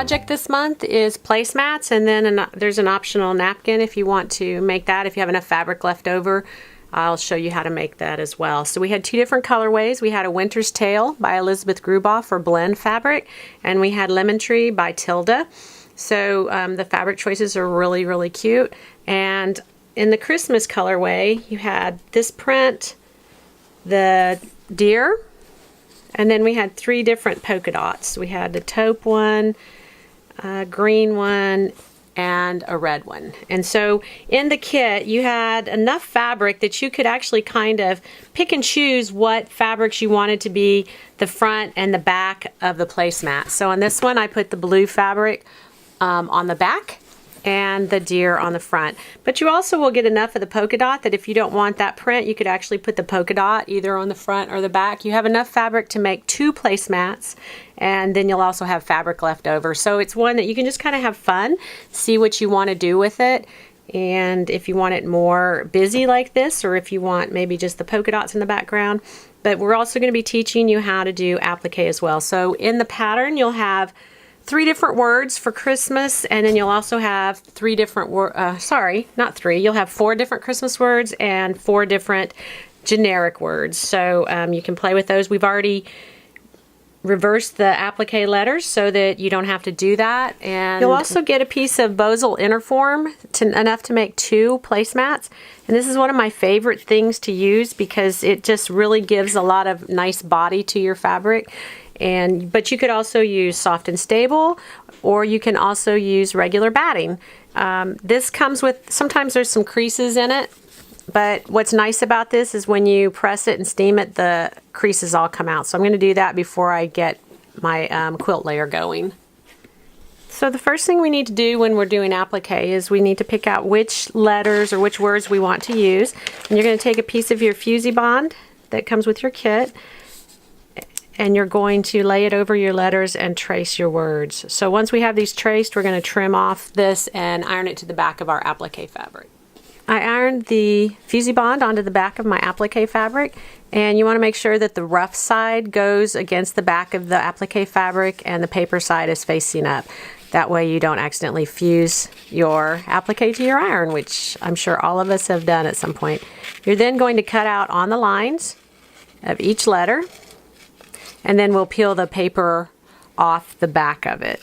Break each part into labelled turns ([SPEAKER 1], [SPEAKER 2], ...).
[SPEAKER 1] project this month is placemats, and then there's an optional napkin if you want to make that. If you have enough fabric left over, I'll show you how to make that as well. So we had two different colorways. We had a Winter's Tale by Elizabeth Gruboff for blend fabric, and we had Lemon Tree by Tilda. So the fabric choices are really, really cute. And in the Christmas colorway, you had this print, the deer, and then we had three different polka dots. We had the taupe one, a green one, and a red one. And so in the kit you had enough fabric that you could actually kind of pick and choose what fabrics you wanted to be the front and the back of the placemat. So on this one I put the blue fabric on the back and the deer on the front. But you also will get enough of the polka dot that if you don't want that print, you could actually put the polka dot either on the front or the back. You have enough fabric to make two placemats, and then you'll also have fabric left over. So it's one that you can just kind of have fun, see what you want to do with it. And if you want it more busy like this, or if you want maybe just the polka dots in the background. But we're also going to be teaching you how to do applique as well. So in the pattern you'll have 3 different words for Christmas, and then you'll also have 3 different you'll have 4 different Christmas words and 4 different generic words. So you can play with those. We've already reversed the applique letters so that you don't have to do that. And you'll also get a piece of Bosal In-R-Form enough to make 2 placemats. And this is one of my favorite things to use because it just really gives a lot of nice body to your fabric. But you could also use soft and stable, or you can also use regular batting. This comes with, sometimes there's some creases in it, but what's nice about this is when you press it and steam it, the creases all come out. So I'm going to do that before I get my quilt layer going. So the first thing we need to do when we're doing applique is we need to pick out which letters or which words we want to use. And you're going to take a piece of your Fusee Bond that comes with your kit, and you're going to lay it over your letters and trace your words. So once we have these traced, we're going to trim off this and iron it to the back of our applique fabric. I ironed the Fusee Bond onto the back of my applique fabric, and you want to make sure that the rough side goes against the back of the applique fabric and the paper side is facing up. That way you don't accidentally fuse your applique to your iron, which I'm sure all of us have done at some point. You're then going to cut out on the lines of each letter, and then we'll peel the paper off the back of it.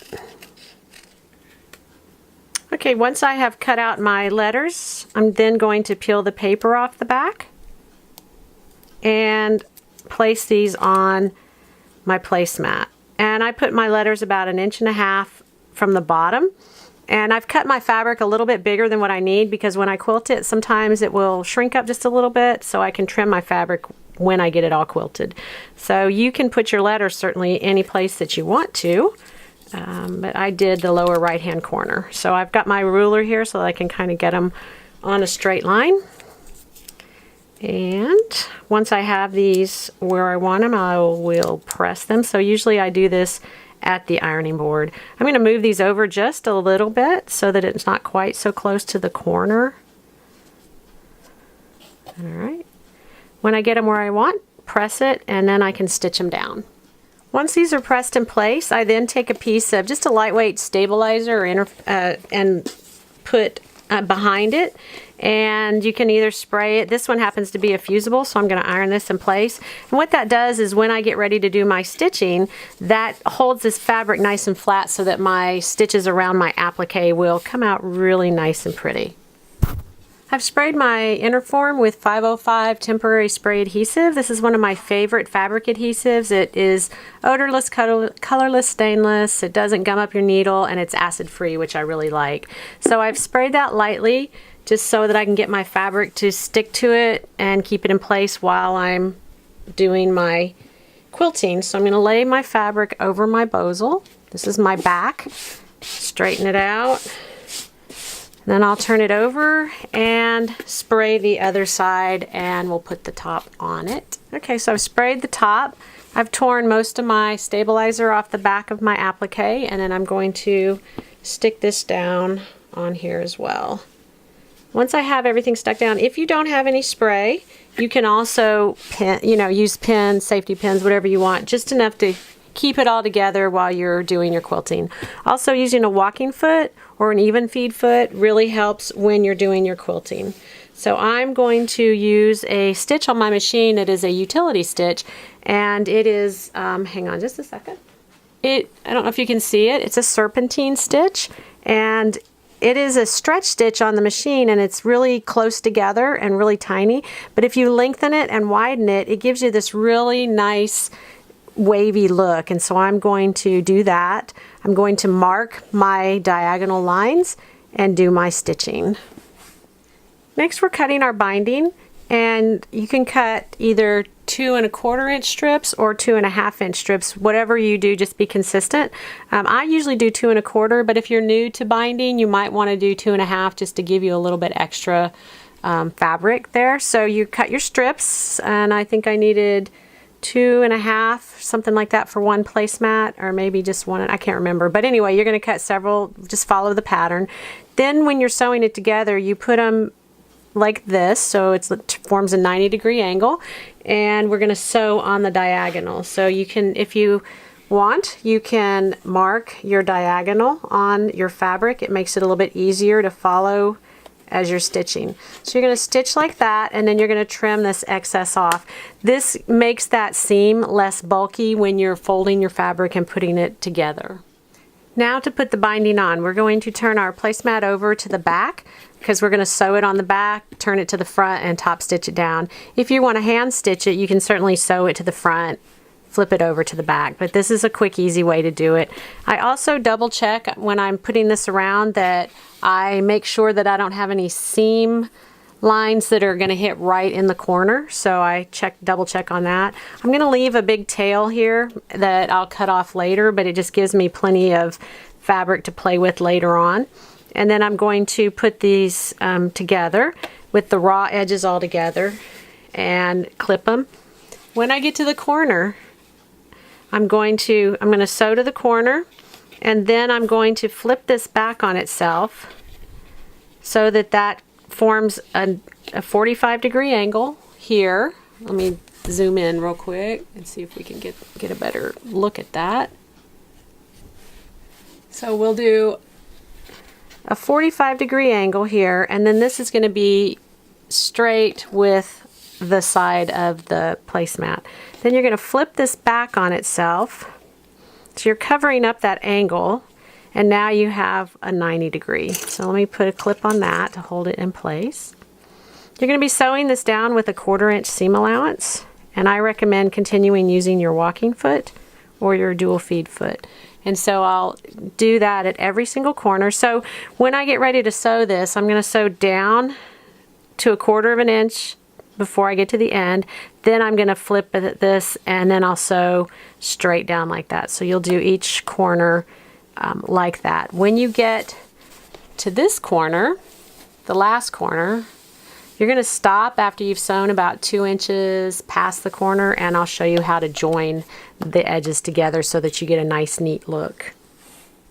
[SPEAKER 1] Okay, once I have cut out my letters, I'm then going to peel the paper off the back and place these on my placemat. And I put my letters about 1.5 inches from the bottom. And I've cut my fabric a little bit bigger than what I need because when I quilt it, sometimes it will shrink up just a little bit, so I can trim my fabric when I get it all quilted. So you can put your letters certainly any place that you want to, but I did the lower right hand corner. So I've got my ruler here so that I can kind of get them on a straight line. And once I have these where I want them, I will press them. So usually I do this at the ironing board. I'm going to move these over just a little bit so that it's not quite so close to the corner. All right. When I get them where I want, press it, and then I can stitch them down. Once these are pressed in place, I then take a piece of just a lightweight stabilizer and put behind it, and you can either spray it. This one happens to be a fusible, so I'm going to iron this in place. And what that does is when I get ready to do my stitching, that holds this fabric nice and flat so that my stitches around my applique will come out really nice and pretty. I've sprayed my In-R-Form with 505 temporary spray adhesive. This is one of my favorite fabric adhesives. It is odorless, colorless, stainless. It doesn't gum up your needle, and it's acid free, which I really like. So I've sprayed that lightly just so that I can get my fabric to stick to it and keep it in place while I'm doing my quilting. So I'm going to lay my fabric over my Bosal. This is my back. Straighten it out. Then I'll turn it over and spray the other side, and we'll put the top on it. Okay, so I've sprayed the top. I've torn most of my stabilizer off the back of my applique, and then I'm going to stick this down on here as well. Once I have everything stuck down, if you don't have any spray, you can also use pins, safety pins, whatever you want, just enough to keep it all together while you're doing your quilting. Also, using a walking foot or an even feed foot really helps when you're doing your quilting. So I'm going to use a stitch on my machine. It is a utility stitch, and it is, hang on just a second. I don't know if you can see it. It's a serpentine stitch, and it is a stretch stitch on the machine, and it's really close together and really tiny. But if you lengthen it and widen it, it gives you this really nice wavy look. And so I'm going to do that. I'm going to mark my diagonal lines and do my stitching. Next, we're cutting our binding, and you can cut either 2 1/4 inch strips or 2 1/2 inch strips. Whatever you do, just be consistent. I usually do 2 1/4, but if you're new to binding, you might want to do 2 1/2 just to give you a little bit extra fabric there. So you cut your strips, and I think I needed 2 1/2, something like that, for one placemat, or maybe just one, I can't remember. But anyway, you're going to cut several, just follow the pattern. Then when you're sewing it together, you put them like this, so it forms a 90-degree angle, and we're going to sew on the diagonal. So you can, if you want, you can mark your diagonal on your fabric. It makes it a little bit easier to follow as you're stitching. So you're going to stitch like that, and then you're going to trim this excess off. This makes that seam less bulky when you're folding your fabric and putting it together. Now to put the binding on, we're going to turn our placemat over to the back, because we're going to sew it on the back, turn it to the front, and top stitch it down. If you want to hand stitch it, you can certainly sew it to the front, flip it over to the back, but this is a quick, easy way to do it. I also double check when I'm putting this around that I make sure that I don't have any seam lines that are going to hit right in the corner, so I double check on that. I'm going to leave a big tail here that I'll cut off later, but it just gives me plenty of fabric to play with later on. And then I'm going to put these together with the raw edges all together and clip them. When I get to the corner, I'm going to sew to the corner, and then I'm going to flip this back on itself so that that forms a 45-degree angle here. Let me zoom in real quick and see if we can get a better look at that. So we'll do a 45-degree angle here, and then this is going to be straight with the side of the placemat. Then you're going to flip this back on itself, so you're covering up that angle, and now you have a 90-degree. So let me put a clip on that to hold it in place. You're going to be sewing this down with a 1/4 inch seam allowance, and I recommend continuing using your walking foot or your dual feed foot. And so I'll do that at every single corner. So when I get ready to sew this, I'm going to sew down to a 1/4 inch before I get to the end. Then I'm going to flip this, and then I'll sew straight down like that. So you'll do each corner like that. When you get to this corner, the last corner, you're going to stop after you've sewn about 2 inches past the corner, and I'll show you how to join the edges together so that you get a nice, neat look.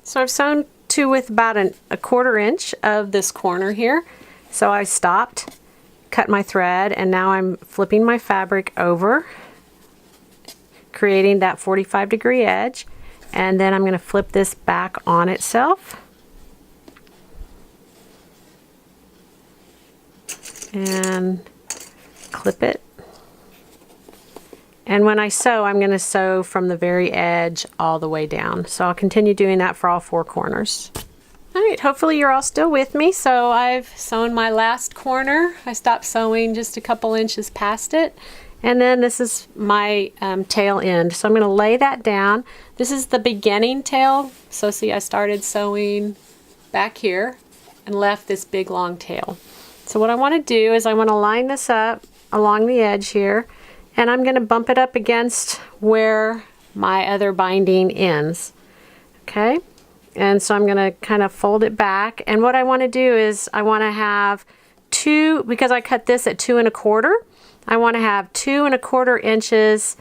[SPEAKER 1] So I've sewn to with about a 1/4 inch of this corner here. So I stopped, cut my thread, and now I'm flipping my fabric over, creating that 45-degree edge, and then I'm going to flip this back on itself. And clip it. And when I sew, I'm going to sew from the very edge all the way down. So I'll continue doing that for all 4 corners. Alright, hopefully you're all still with me. So I've sewn my last corner. I stopped sewing just a couple inches past it. And then this is my tail end. So I'm going to lay that down. This is the beginning tail. So see, I started sewing back here and left this big long tail. So what I want to do is I want to line this up along the edge here, and I'm going to bump it up against where my other binding ends. Okay, and so I'm going to kind of fold it back, and what I want to do is I want to have two, because I cut this at 2 1/4, I want to have 2 1/4 inches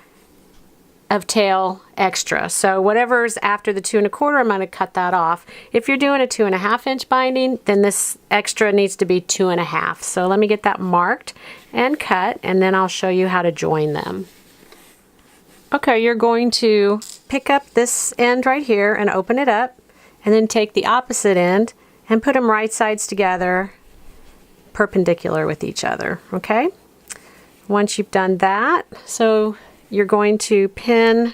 [SPEAKER 1] of tail extra. So whatever's after the 2 1/4, I'm going to cut that off. If you're doing a 2 1/2 inch binding, then this extra needs to be 2 1/2. So let me get that marked and cut, and then I'll show you how to join them. Okay, you're going to pick up this end right here and open it up, and then take the opposite end and put them right sides together, perpendicular with each other, okay? Once you've done that, so you're going to pin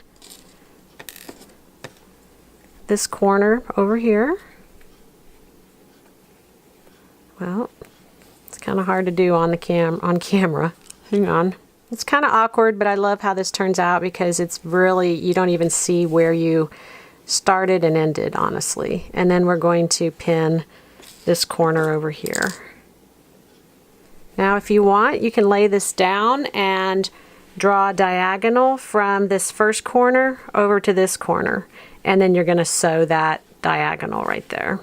[SPEAKER 1] this corner over here. Well, it's kind of hard to do on the camera. Hang on. It's kind of awkward, but I love how this turns out because it's really, you don't even see where you started and ended, honestly. And then we're going to pin this corner over here. Now if you want, you can lay this down and draw a diagonal from this first corner over to this corner, and then you're going to sew that diagonal right there.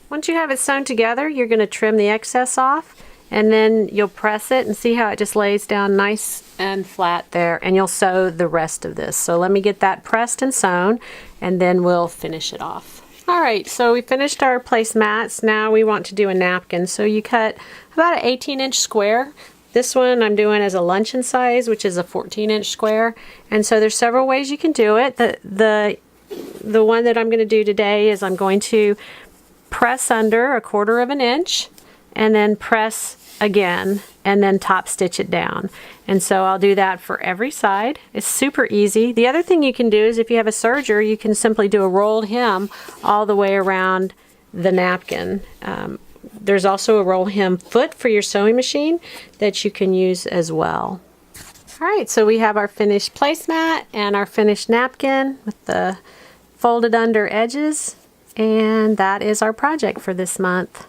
[SPEAKER 1] Once you have it sewn together, you're going to trim the excess off, and then you'll press it and see how it just lays down nice and flat there, and you'll sew the rest of this. So let me get that pressed and sewn, and then we'll finish it off. Alright, so we finished our placemats. Now we want to do a napkin. So you cut about an 18-inch square. This one I'm doing as a luncheon size, which is a 14-inch square. And so there's several ways you can do it. The one that I'm going to do today is I'm going to press under 1/4 of an inch and then press again and then top stitch it down. And so I'll do that for every side. It's super easy. The other thing you can do is if you have a serger, you can simply do a rolled hem all the way around the napkin. There's also a roll hem foot for your sewing machine that you can use as well. Alright, so we have our finished placemat and our finished napkin with the folded under edges, and that is our project for this month.